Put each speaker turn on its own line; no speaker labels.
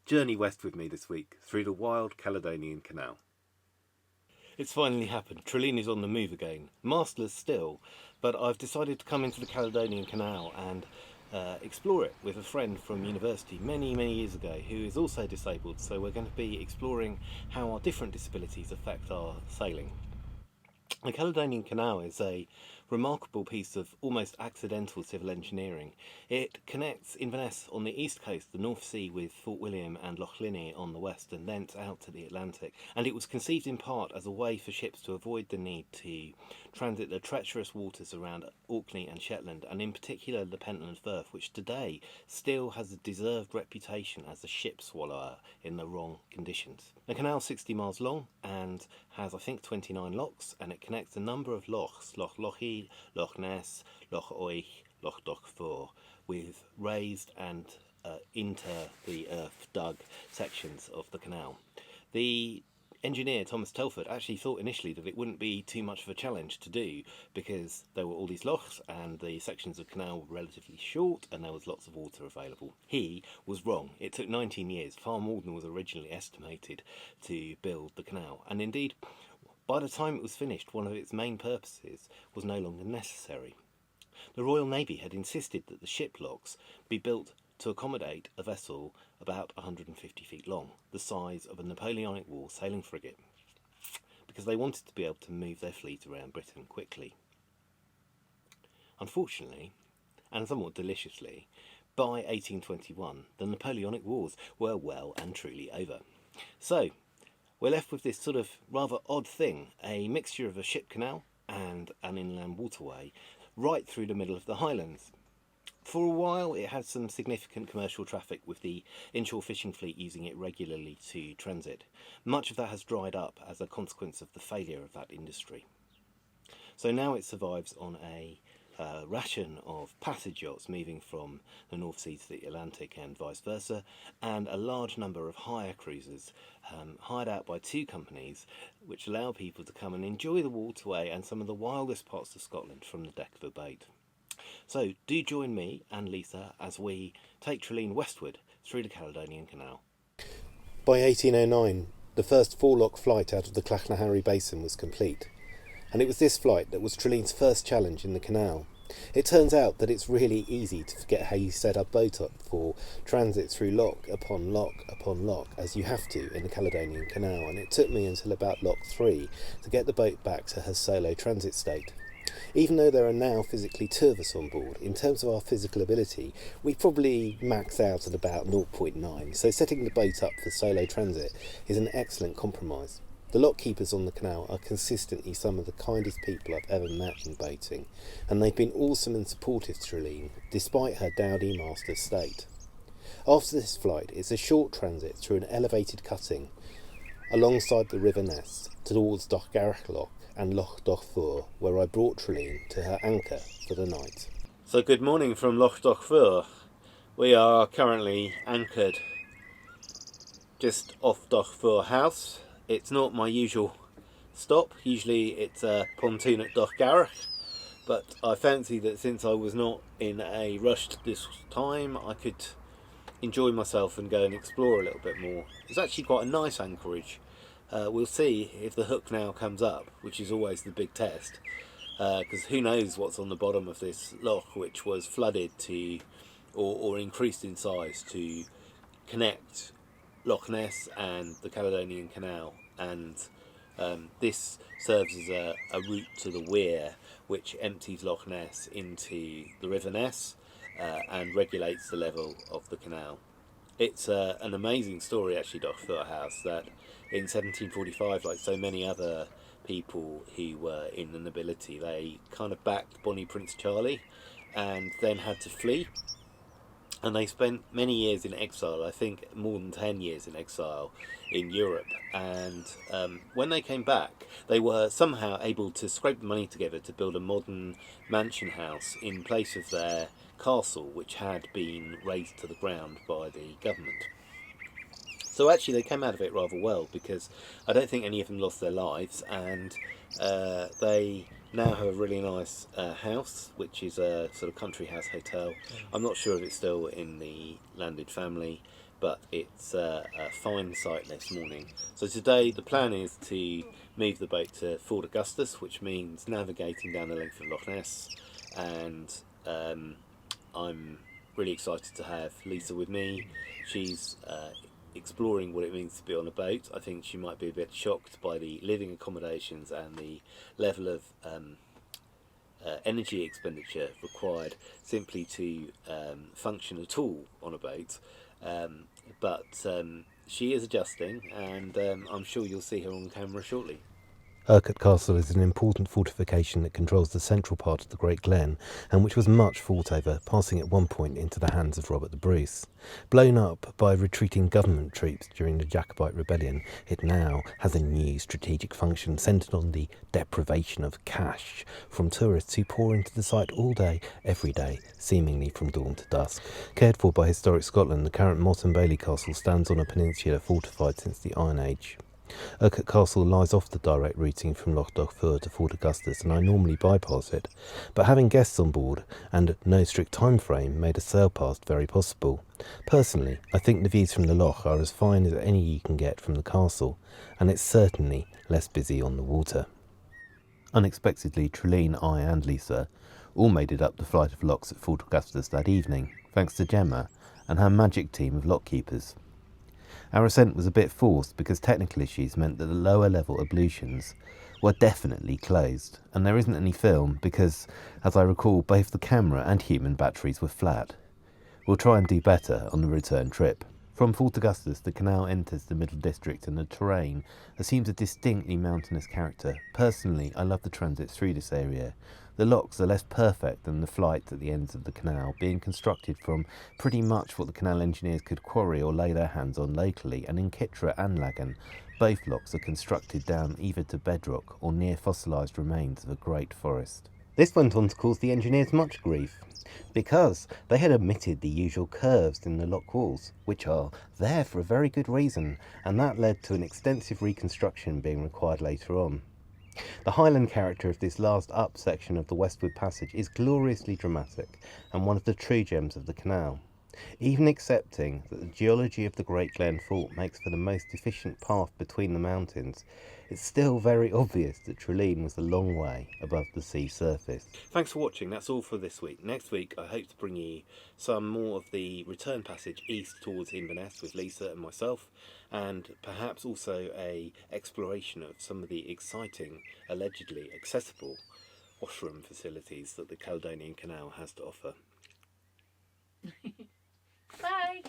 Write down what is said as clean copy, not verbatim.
Journey west with me this week through the wild Caledonian Canal.
It's finally happened. Trilleen is on the move again. Mastless still, but I've decided to come into the Caledonian Canal and explore it with a friend from university many years ago who is also disabled, so we're going to be exploring how our different disabilities affect our sailing. The Caledonian Canal is a remarkable piece of almost accidental civil engineering. It connects Inverness on the east coast, the North Sea, with Fort William and Loch Ness on the west, and thence out to the Atlantic. And it was conceived in part as a way for ships to avoid the need to transit the treacherous waters around Orkney and Shetland, and in particular the Pentland Firth, which today still has a deserved reputation as a ship swallower in the wrong conditions. The canal's 60 miles long and has, I think, 29 locks, and it connects a number of lochs, Loch Lochy, Loch Ness, Log043, Log043, with raised and into the earth dug sections of the canal. The engineer Thomas Telford actually thought initially that it wouldn't be too much of a challenge to do because there were all these lochs and the sections of canal were relatively short and there was lots of water available. He was wrong. It took 19 years, far more than was originally estimated, to build the canal, and indeed by the time it was finished one of its main purposes was no longer necessary. The Royal Navy had insisted that the ship locks be built to accommodate a vessel about 150 feet long, the size of a Napoleonic War sailing frigate, because they wanted to be able to move their fleet around Britain quickly. Unfortunately, and somewhat deliciously, by 1821 the Napoleonic Wars were well and truly over. So we're left with this sort of rather odd thing, a mixture of a ship canal and an inland waterway right through the middle of the Highlands. For a while it had some significant commercial traffic, with the inshore fishing fleet using it regularly to transit. Much of that has dried up as a consequence of the failure of that industry. So now it survives on a ration of passage yachts moving from the North Sea to the Atlantic and vice versa, and a large number of hire cruisers hired out by two companies which allow people to come and enjoy the waterway and some of the wildest parts of Scotland from the deck of a boat. So do join me and Lisa as we take Trilleen westward through the Caledonian Canal.
By 1809, the first four-lock flight out of the Clachnahary Basin was complete, and it was this flight that was Trilleen's first challenge in the canal. It turns out that it's really easy to forget how you set a boat up for transit through lock upon lock upon lock, as you have to in the Caledonian Canal, and it took me until about lock 3 to get the boat back to her solo transit state. Even though there are now physically two of us on board, in terms of our physical ability, we probably max out at about 0.9, so setting the boat up for solo transit is an excellent compromise. The lock keepers on the canal are consistently some of the kindest people I've ever met in boating, and they've been awesome and supportive to Trilleen, despite her dowdy master state. After this flight, it's a short transit through an elevated cutting alongside the River Ness towards Loch Loch and Log043, where I brought Trilleen to her anchor for the night.
So good morning from Log043. We are currently anchored just off Loch043 House. It's not my usual stop. Usually it's a pontoon at Loch043, but I fancy that since I was not in a rush this time, I could enjoy myself and go and explore a little bit more. It's actually quite a nice anchorage. We'll see if the hook now comes up, which is always the big test, because who knows what's on the bottom of this loch, which was flooded to or increased in size to connect Loch Ness and the Caledonian Canal, and this serves as a route to the weir which empties Loch Ness into the River Ness and regulates the level of the canal. It's an amazing story actually, Loch043 House, that in 1745, like so many other people who were in the nobility, they kind of backed Bonnie Prince Charlie and then had to flee. And they spent many years in exile, I think more than 10 years in exile in Europe. And when they came back, they were somehow able to scrape the money together to build a modern mansion house in place of their castle, which had been razed to the ground by the government. So actually they came out of it rather well, because I don't think any of them lost their lives, and they now have a really nice house, which is a sort of country house hotel. I'm not sure if it's still in the landed family, but it's a fine sight this morning. So today the plan is to move the boat to Fort Augustus, which means navigating down the length of Loch Ness, and I'm really excited to have Lisa with me. She's exploring what it means to be on a boat. I think she might be a bit shocked by the living accommodations and the level of energy expenditure required simply to function at all on a boat, but she is adjusting, and I'm sure you'll see her on camera shortly.
Urquhart Castle is an important fortification that controls the central part of the Great Glen, and which was much fought over, passing at one point into the hands of Robert the Bruce. Blown up by retreating government troops during the Jacobite rebellion, it now has a new strategic function centred on the deprivation of cash from tourists who pour into the site all day, every day, seemingly from dawn to dusk. Cared for by Historic Scotland, the current Motte and Bailey Castle stands on a peninsula fortified since the Iron Age. Urquhart Castle lies off the direct routing from Log043 to Fort Augustus, and I normally bypass it, but having guests on board and no strict time frame made a sail past very possible. Personally, I think the views from the loch are as fine as any you can get from the castle, and it's certainly less busy on the water. Unexpectedly, Trilleen, I and Lisa all made it up the flight of locks at Fort Augustus that evening, thanks to Gemma and her magic team of lock keepers. Our ascent was a bit forced because technical issues meant that the lower level ablutions were definitely closed, and there isn't any film because, as I recall, both the camera and human batteries were flat. We'll try and do better on the return trip. From Fort Augustus, the canal enters the Middle District and the terrain assumes a distinctly mountainous character. Personally, I love the transit through this area. The locks are less perfect than the flight at the ends of the canal, being constructed from pretty much what the canal engineers could quarry or lay their hands on locally, and in Kitra and Lagan, both locks are constructed down either to bedrock or near fossilised remains of a great forest. This went on to cause the engineers much grief, because they had omitted the usual curves in the lock walls, which are there for a very good reason, and that led to an extensive reconstruction being required later on. The Highland character of this last up section of the Westward Passage is gloriously dramatic and one of the true gems of the canal. Even accepting that the geology of the Great Glen Fault makes for the most efficient path between the mountains, it's still very obvious that Trilleen was a long way above the sea surface.
Thanks for watching. That's all for this week. Next week I hope to bring you some more of the return passage east towards Inverness with Lisa and myself, and perhaps also a exploration of some of the exciting, allegedly accessible washroom facilities that the Caledonian Canal has to offer.
Bye!